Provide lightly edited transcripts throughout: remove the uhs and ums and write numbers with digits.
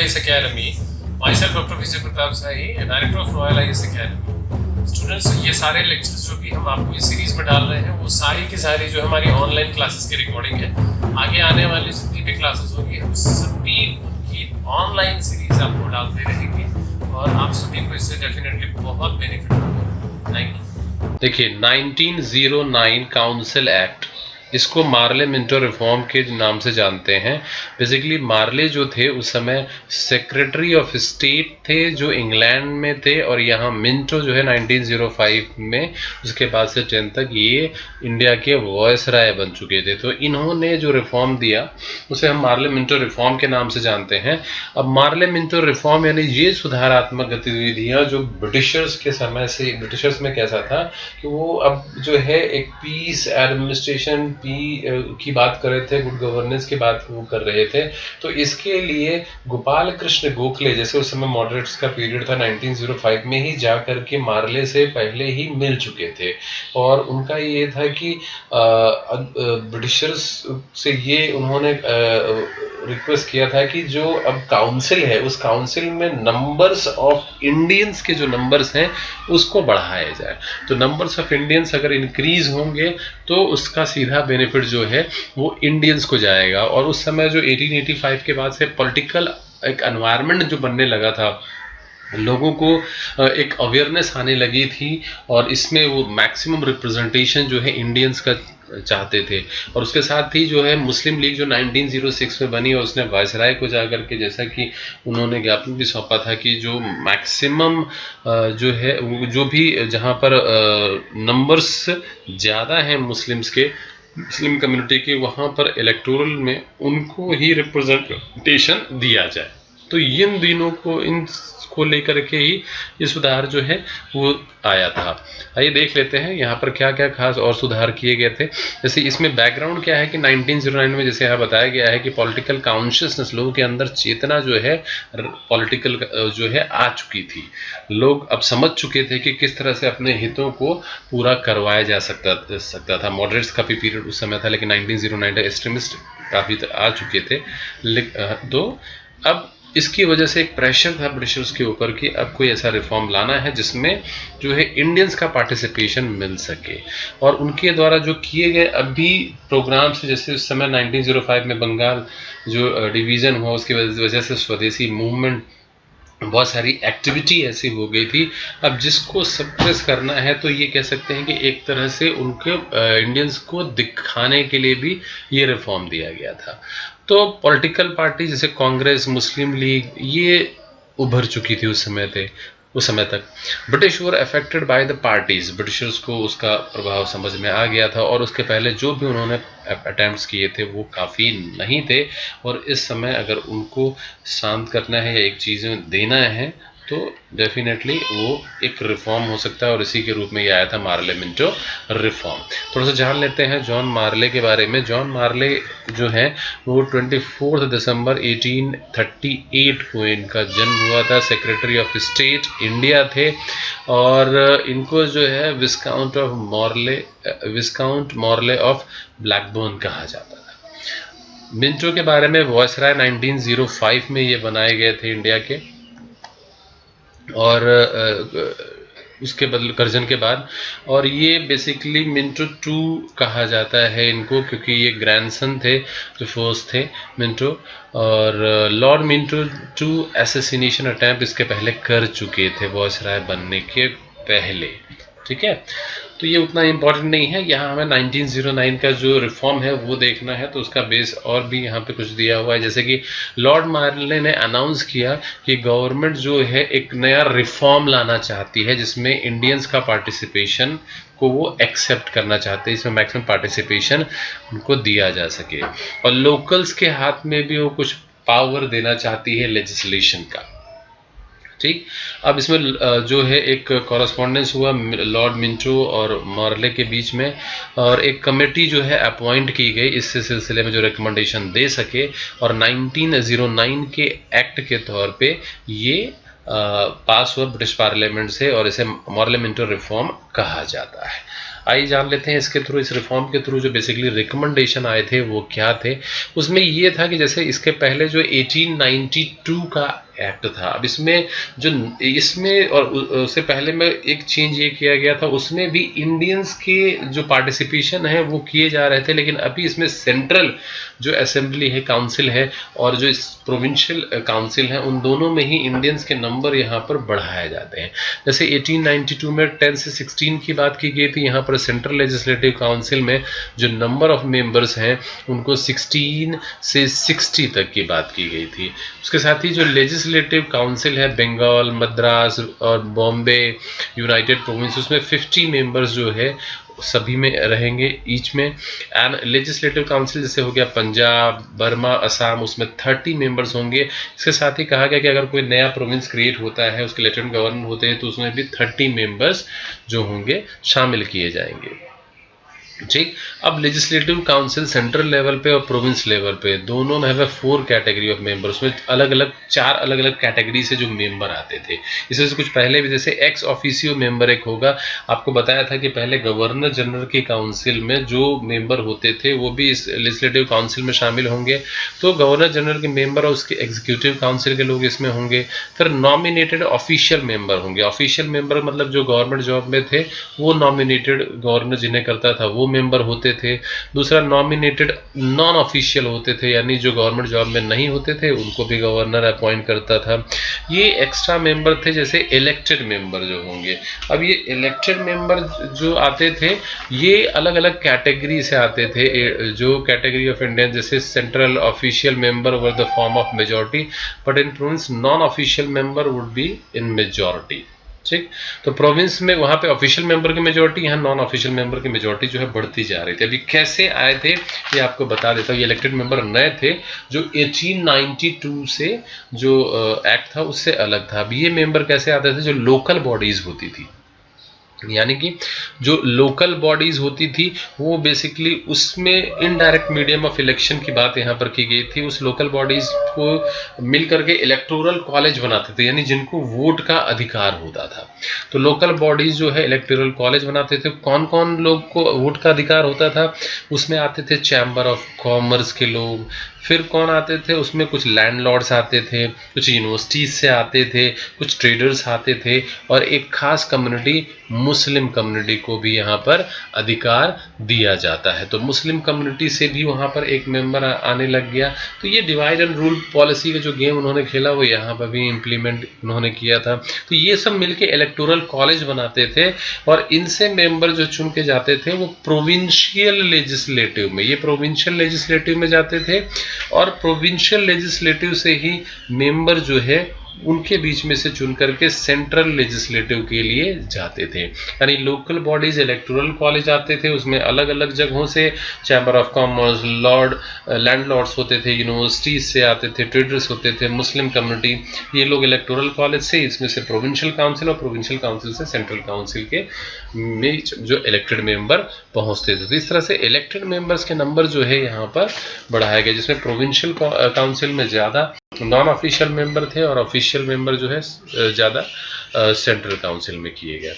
IAS Academy. Myself Dr. Vijay Pratap Sahi, Director of Royal IAS Academy. Students, ये सारे lectures जो भी हम आपको इस सीरीज में डाल रहे हैं वो सारी की सारी जो हमारी ऑनलाइन क्लासेस की रिकॉर्डिंग है। आगे आने वाली जितनी भी क्लासेस होगी हम सभी उनकी ऑनलाइन सीरीज आपको डालते रहेंगे और आप सभी को इससे डेफिनेटली बहुत बेनिफिट होगा। Thank you. देखिए 1909 काउंसिल एक्ट, इसको मार्ले मिंटो रिफॉर्म के नाम से जानते हैं। बेसिकली मार्ले जो थे उस समय सेक्रेटरी ऑफ स्टेट थे जो इंग्लैंड में थे, और यहाँ मिंटो जो है 1905 में उसके बाद से 10 तक ये इंडिया के वॉयसराय बन चुके थे। तो इन्होंने जो रिफॉर्म दिया उसे हम मार्ले मिंटो रिफॉर्म के नाम से जानते हैं। अब मार्ले मिंटो रिफॉर्म यानी ये सुधारात्मक गतिविधियां जो ब्रिटिशर्स के समय से, ब्रिटिशर्स में कैसा था कि वो अब जो है एक पीस एडमिनिस्ट्रेशन की बात कर रहे थे, गुड गवर्नेंस की बात वो कर रहे थे। तो इसके लिए गोपाल कृष्ण गोखले, जैसे उस समय मॉडरेट्स का पीरियड था, 1905 में ही जा करके मार्ले से पहले ही मिल चुके थे। और उनका ये था कि ब्रिटिशर्स से ये उन्होंने रिक्वेस्ट किया था कि जो अब काउंसिल है उस काउंसिल में नंबर्स ऑफ इंडियंस के जो नंबर्स हैं उसको बढ़ाया जाए। तो नंबर्स ऑफ इंडियंस अगर इंक्रीज होंगे तो उसका सीधा बेनिफिट जो है वो इंडियंस को जाएगा। और उस समय जो 1885 के बाद से पॉलिटिकल एक एनवायरनमेंट जो बनने लगा था, लोगों को एक अवेयरनेस आने लगी थी और इसमें वो मैक्सिमम रिप्रेजेंटेशन जो है इंडियंस का चाहते थे। और उसके साथ ही जो है मुस्लिम लीग जो 1906 में बनी और उसने वायसराय को जाकर के, जैसा कि उन्होंने ज्ञापन भी सौंपा था कि जो मैक्सिमम जो है जो भी जहाँ पर नंबर्स ज़्यादा हैं मुस्लिम्स के, मुस्लिम कम्युनिटी के, वहाँ पर इलेक्टोरल में उनको ही रिप्रेजेंटेशन दिया जाए। तो इन दिनों को, इन को लेकर के ही ये सुधार जो है वो आया था। आइए देख लेते हैं यहाँ पर क्या क्या खास और सुधार किए गए थे। जैसे इसमें बैकग्राउंड क्या है कि 1909 में जैसे यहाँ बताया गया है कि पॉलिटिकल कॉन्शियसनेस, लोगों के अंदर चेतना जो है पॉलिटिकल जो है आ चुकी थी। लोग अब समझ चुके थे कि किस तरह से अपने हितों को पूरा करवाया जा सकता था। मॉडरेट्स का भी पीरियड उस समय था, लेकिन 1909 एक्सट्रीमिस्ट काफ़ी आ चुके थे। तो अब इसकी वजह से एक प्रेशर था ब्रिटिशर्स के ऊपर कि अब कोई ऐसा रिफॉर्म लाना है जिसमें जो है इंडियन्स का पार्टिसिपेशन मिल सके। और उनके द्वारा जो किए गए अभी प्रोग्राम्स, जैसे उस समय 1905 में बंगाल जो डिवीज़न हुआ उसकी वजह से स्वदेशी मूवमेंट, बहुत सारी एक्टिविटी ऐसी हो गई थी। अब जिसको सप्रेस करना है तो ये कह सकते हैं कि एक तरह से उनके इंडियंस को दिखाने के लिए भी ये रिफॉर्म दिया गया था। तो पॉलिटिकल पार्टी जैसे कांग्रेस, मुस्लिम लीग, ये उभर चुकी थी उस समय तक। British were affected by the parties, Britishers को उसका प्रभाव समझ में आ गया था और उसके पहले जो भी उन्होंने अटेम्प्ट्स किए थे वो काफ़ी नहीं थे। और इस समय अगर उनको शांत करना है या एक चीज़ें देना है तो डेफिनेटली वो एक रिफॉर्म हो सकता है, और इसी के रूप में ये आया था मार्ले मिंटो रिफॉर्म। थोड़ा सा जान लेते हैं जॉन मार्ले के बारे में। जॉन मार्ले जो है वो 24 दिसंबर 1838 को इनका जन्म हुआ था। सेक्रेटरी ऑफ स्टेट इंडिया थे और इनको जो है विस्काउंट मॉर्ले ऑफ ब्लैकबर्न कहा जाता था। मिंटो के बारे में वॉयसराय 1905 में ये बनाए गए थे इंडिया के, और उसके गर्जन के बाद। और ये बेसिकली मिंटो 2 कहा जाता है इनको, क्योंकि ये ग्रैंडसन थे जो फर्स्ट थे मिंटो। और लॉर्ड मिंटो 2 असैसिनेशन अटैम्प्ट इसके पहले कर चुके थे वॉयसराय बनने के पहले। ठीक है, तो ये उतना इम्पोर्टेंट नहीं है। यहाँ हमें 1909 का जो रिफॉर्म है वो देखना है, तो उसका बेस और भी यहाँ पे कुछ दिया हुआ है। जैसे कि लॉर्ड मार्ले ने अनाउंस किया कि गवर्नमेंट जो है एक नया रिफॉर्म लाना चाहती है जिसमें इंडियंस का पार्टिसिपेशन को वो एक्सेप्ट करना चाहते हैं, इसमें मैक्सिमम पार्टिसिपेशन उनको दिया जा सके। और लोकल्स के हाथ में भी वो कुछ पावर देना चाहती है लेजिस्लेशन का। ठीक, अब इसमें जो है एक कॉरेस्पॉन्डेंस हुआ लॉर्ड मिंटो और मॉर्ले के बीच में, और एक कमेटी जो है अपॉइंट की गई इस सिलसिले में जो रिकमेंडेशन दे सके। और 1909 के एक्ट के तौर पे ये पास हुआ ब्रिटिश पार्लियामेंट से, और इसे मॉर्ले मिंटो रिफॉर्म कहा जाता है। आइए जान लेते हैं इसके थ्रू, इस रिफॉर्म के थ्रू जो बेसिकली रिकमेंडेशन आए थे वो क्या थे। उसमें ये था कि जैसे इसके पहले जो 1892 का एक्ट था, अब इसमें और उससे पहले में एक चेंज ये किया गया था, उसमें भी इंडियंस के जो पार्टिसिपेशन है वो किए जा रहे थे, लेकिन अभी इसमें सेंट्रल जो असेंबली है, काउंसिल है, और जो इस प्रोविंशियल काउंसिल है, उन दोनों में ही इंडियंस के नंबर यहाँ पर बढ़ाए जाते हैं। जैसे 1892 में 10 से 16 की बात की गई थी, यहाँ पर सेंट्रल लेजिस्लेटिव काउंसिल में जो नंबर ऑफ मेंबर्स हैं उनको 16 से 60 तक की बात की गई थी। उसके साथ ही जो लेजिस्लेटिव काउंसिल है बंगाल, मद्रास और बॉम्बे यूनाइटेड प्रोविंस, उसमें 50 मेंबर्स जो है सभी में रहेंगे ईच में। एंड लेजिस्लेटिव काउंसिल जैसे हो गया पंजाब, बर्मा, असम, उसमें 30 मेंबर्स होंगे। इसके साथ ही कहा गया कि अगर कोई नया प्रोविंस क्रिएट होता है, उसके लेफ्टिनेंट गवर्नर होते हैं, तो उसमें भी 30 मेंबर्स जो होंगे शामिल किए जाएंगे। ठीक, अब लेजिस्लेटिव काउंसिल सेंट्रल लेवल पे और प्रोविंस लेवल पे दोनों में है 4 कैटेगरी ऑफ मेंबर, उसमें अलग अलग 4 अलग अलग कैटेगरी से जो मेंबर आते थे। इससे कुछ पहले भी जैसे एक्स ऑफिसियो मेंबर एक होगा, आपको बताया था कि पहले गवर्नर जनरल की काउंसिल में जो मेंबर होते थे वो भी इस लेजिस्लेटिव काउंसिल में शामिल होंगे, तो गवर्नर जनरल के मेंबर और उसके एग्जीक्यूटिव काउंसिल के लोग इसमें होंगे। फिर नॉमिनेटेड ऑफिशियल मेंबर होंगे, ऑफिशियल मेंबर मतलब जो गवर्नमेंट जॉब में थे वो नॉमिनेटेड गवर्नर जिन्हें करता था वो मेंबर होते थे। दूसरा नॉमिनेटेड नॉन ऑफिशियल होते थे, यानी जो गवर्नमेंट जॉब में नहीं होते थे उनको भी गवर्नर अपॉइंट करता था। ये एक्स्ट्रा मेंबर थे जैसे इलेक्टेड मेंबर जो होंगे। अब ये इलेक्टेड मेंबर जो आते थे ये अलग अलग कैटेगरी से आते थे। जो कैटेगरी ऑफ इंडियन जैसे central official member were the form of majority, but in province non official member would be in majority. ठीक, तो प्रोविंस में वहां पे ऑफिशियल मेंबर की मेजोरिटी, यहाँ नॉन ऑफिशियल मेंबर की मेजोरिटी जो है बढ़ती जा रही थी। अभी कैसे आए थे ये आपको बता देता हूँ। ये इलेक्टेड मेंबर नए थे जो 1892 से जो एक्ट था उससे अलग था। अब ये मेंबर कैसे आते थे, जो लोकल बॉडीज होती थी, यानी कि जो लोकल बॉडीज होती थी वो बेसिकली उसमें इनडायरेक्ट मीडियम ऑफ इलेक्शन की बात यहाँ पर की गई थी। उस लोकल बॉडीज को मिल करके इलेक्टोरल कॉलेज बनाते थे, यानी जिनको वोट का अधिकार होता था। तो लोकल बॉडीज जो है इलेक्टोरल कॉलेज बनाते थे। कौन कौन लोग को वोट का अधिकार होता था, उसमें आते थे चैम्बर ऑफ कॉमर्स के लोग, फिर कौन आते थे उसमें कुछ लैंडलॉर्ड्स आते थे, कुछ यूनिवर्सिटीज से आते थे, कुछ ट्रेडर्स आते थे, और एक खास कम्युनिटी मुस्लिम कम्युनिटी को भी यहाँ पर अधिकार दिया जाता है। तो मुस्लिम कम्युनिटी से भी वहाँ पर एक मेंबर आने लग गया। तो ये डिवाइड एंड रूल पॉलिसी का जो गेम उन्होंने खेला वो यहाँ पर भी इम्प्लीमेंट उन्होंने किया था। तो ये सब मिलके इलेक्टोरल कॉलेज बनाते थे और इनसे मेंबर जो चुन के जाते थे वो प्रोविंशियल लेजिस्लेटिव में, ये प्रोविंशियल लेजिस्लेटिव में जाते थे, और प्रोविंशियल लेजिस्लेटिव से ही मेंबर जो है उनके बीच में से चुन करके सेंट्रल लेजिस्लेटिव के लिए जाते थे। यानी लोकल बॉडीज इलेक्टोरल कॉलेज आते थे, उसमें अलग अलग जगहों से चैम्बर ऑफ कॉमर्स, लैंडलॉर्ड्स होते थे, यूनिवर्सिटीज से आते थे, ट्रेडर्स होते थे, मुस्लिम कम्युनिटी, ये लोग इलेक्टोरल कॉलेज से, इसमें से प्रोविंशियल काउंसिल और प्रोविंशियल काउंसिल से सेंट्रल काउंसिल के में जो इलेक्टेड मेंबर पहुंचते थे। तो इस तरह से इलेक्टेड मेंबर्स के नंबर जो है यहाँ पर बढ़ाया गया, जिसमें प्रोविंशियल काउंसिल में ज़्यादा नॉन ऑफिशियल मेंबर थे और ऑफिशियल मेंबर जो है ज़्यादा सेंट्रल काउंसिल में किए गए।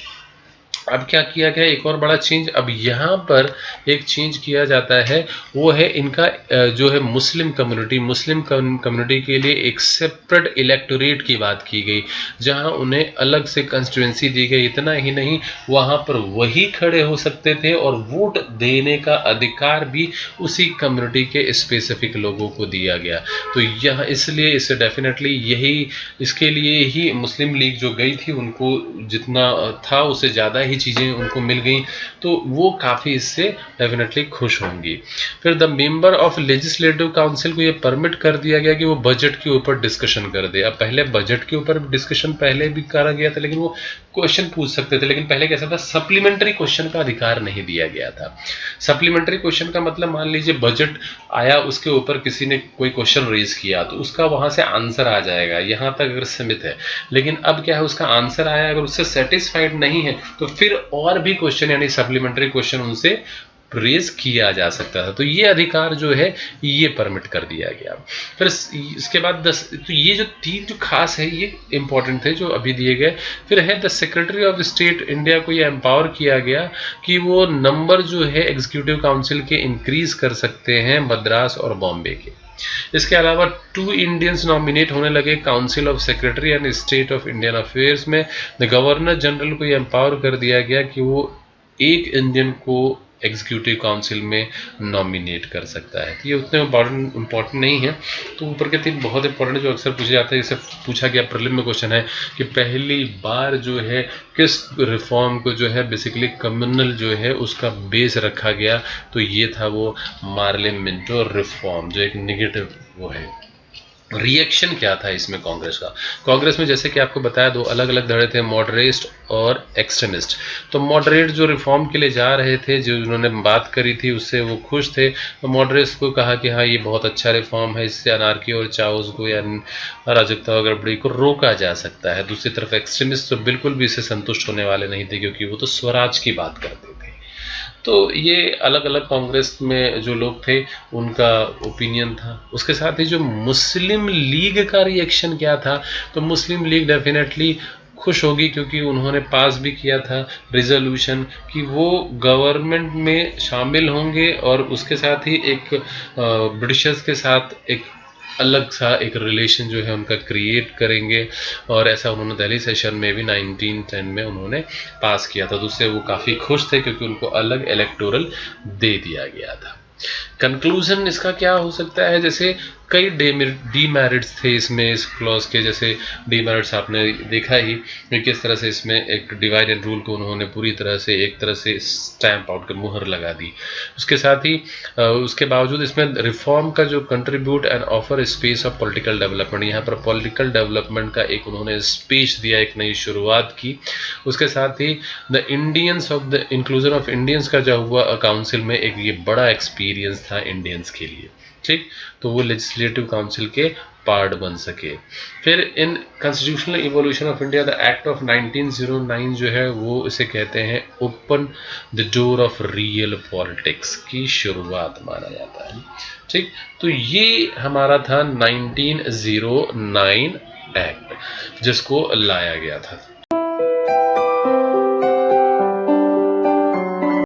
अब क्या किया गया, एक और बड़ा चेंज अब यहाँ पर एक चेंज किया जाता है, वो है इनका जो है मुस्लिम कम्युनिटी के लिए एक सेपरेट इलेक्टोरेट की बात की गई, जहाँ उन्हें अलग से कंस्टिट्यूंसी दी गई। इतना ही नहीं, वहाँ पर वही खड़े हो सकते थे और वोट देने का अधिकार भी उसी कम्युनिटी के स्पेसिफिक लोगों को दिया गया। तो यह इसलिए इसे डेफिनेटली यही, इसके लिए ही मुस्लिम लीग जो गई थी उनको जितना था उससे ज़्यादा ही चीज़ें उनको मिल गई, तो वो काफ़ी इससे डेफिनेटली खुश होंगी। फिर the member of legislative council को ये परमिट कर दिया गया कि वो बजट के ऊपर डिस्कशन कर दे। अब पहले बजट के ऊपर डिस्कशन पहले भी करा गया था, लेकिन वो क्वेश्चन पूछ सकते थे, लेकिन पहले कैसा था, सप्लीमेंट्री क्वेश्चन का अधिकार नहीं दिया गया था। सप्लीमेंट्री क्वेश्चन का मतलब मान लीजिए बजट आया, उसके ऊपर किसी ने कोई क्वेश्चन रेज किया तो उसका वहां से आंसर आ जाएगा, यहां तक अगर सीमित है। लेकिन अब क्या है, उसका आंसर आया, अगर उससे सेटिस्फाइड नहीं है तो फिर और भी क्वेश्चन यानी सप्लीमेंट्री क्वेश्चन उनसे रेज किया जा सकता था। तो ये अधिकार जो है ये परमिट कर दिया गया। फिर इसके बाद तो ये जो तीन जो खास है ये इंपॉर्टेंट थे जो अभी दिए गए। फिर है the secretary of state India को ये एम्पावर किया गया कि वो नंबर जो है एग्जीक्यूटिव काउंसिल के इंक्रीज कर सकते हैं मद्रास और बॉम्बे के। इसके अलावा 2 इंडियंस नॉमिनेट होने लगे council of secretary and state of Indian affairs में। द गवर्नर जनरल को ये एम्पावर कर दिया गया कि वो एक इंडियन को एग्जीक्यूटिव काउंसिल में नॉमिनेट कर सकता है। तो ये उतने इम्पोर्टेंट नहीं है। तो ऊपर के 3 बहुत इंपॉर्टेंट जो अक्सर पूछे जाते हैं, जैसे पूछा गया प्रीलिम में क्वेश्चन है कि पहली बार जो है किस रिफॉर्म को जो है बेसिकली कम्युनल जो है उसका बेस रखा गया, तो ये था वो मार्ले मिंटो रिफॉर्म, जो एक निगेटिव वो है। रिएक्शन क्या था इसमें कांग्रेस का? कांग्रेस में जैसे कि आपको बताया 2 अलग अलग धड़े थे, मॉडरेट और एक्सट्रीमिस्ट। तो मॉडरेट जो रिफॉर्म के लिए जा रहे थे, जो उन्होंने बात करी थी उससे वो खुश थे। तो मॉडरेट्स को कहा कि हाँ ये बहुत अच्छा रिफॉर्म है, इससे अनार्की और चाउस को या अराजकता और गड़बड़ी को रोका जा सकता है। दूसरी तरफ एक्सट्रीमिस्ट तो बिल्कुल भी इससे संतुष्ट होने वाले नहीं थे, क्योंकि वो तो स्वराज की बात करते थे। तो ये अलग अलग कांग्रेस में जो लोग थे उनका ओपिनियन था। उसके साथ ही जो मुस्लिम लीग का रिएक्शन क्या था, तो मुस्लिम लीग डेफिनेटली खुश होगी, क्योंकि उन्होंने पास भी किया था रिजोल्यूशन कि वो गवर्नमेंट में शामिल होंगे और उसके साथ ही एक ब्रिटिशर्स के साथ एक अलग सा एक रिलेशन जो है उनका क्रिएट करेंगे। और ऐसा उन्होंने दिल्ली सेशन में भी 1910 में उन्होंने पास किया था। तो उससे वो काफ़ी खुश थे, क्योंकि उनको अलग इलेक्टोरल दे दिया गया था। कंक्लूजन इसका क्या हो सकता है? जैसे कई डीमेरिट्स थे इसमें, इस क्लॉज के। जैसे डीमेरिट्स आपने देखा ही कि किस तरह से इसमें एक डिवाइड एंड रूल को उन्होंने पूरी तरह से एक तरह से स्टैंप आउट कर मुहर लगा दी। उसके साथ ही उसके बावजूद इसमें रिफॉर्म का जो contribute and offer space of political development, यहाँ पर पॉलिटिकल डेवलपमेंट का एक उन्होंने स्पेस दिया, एक नई शुरुआत की। उसके साथ ही the Indians of the inclusion of Indians का जो हुआ काउंसिल में एक ये बड़ा एक्सपीरियंस था इंडियंस के लिए, ठीक। तो वो लेजिस्लेटिव काउंसिल के पार्ट बन सके। फिर in constitutional evolution of India the act of 1909 जो है वो इसे कहते हैं open the door of real politics की शुरुआत माना जाता है, ठीक। तो ये हमारा था 1909 एक्ट जिसको लाया गया था।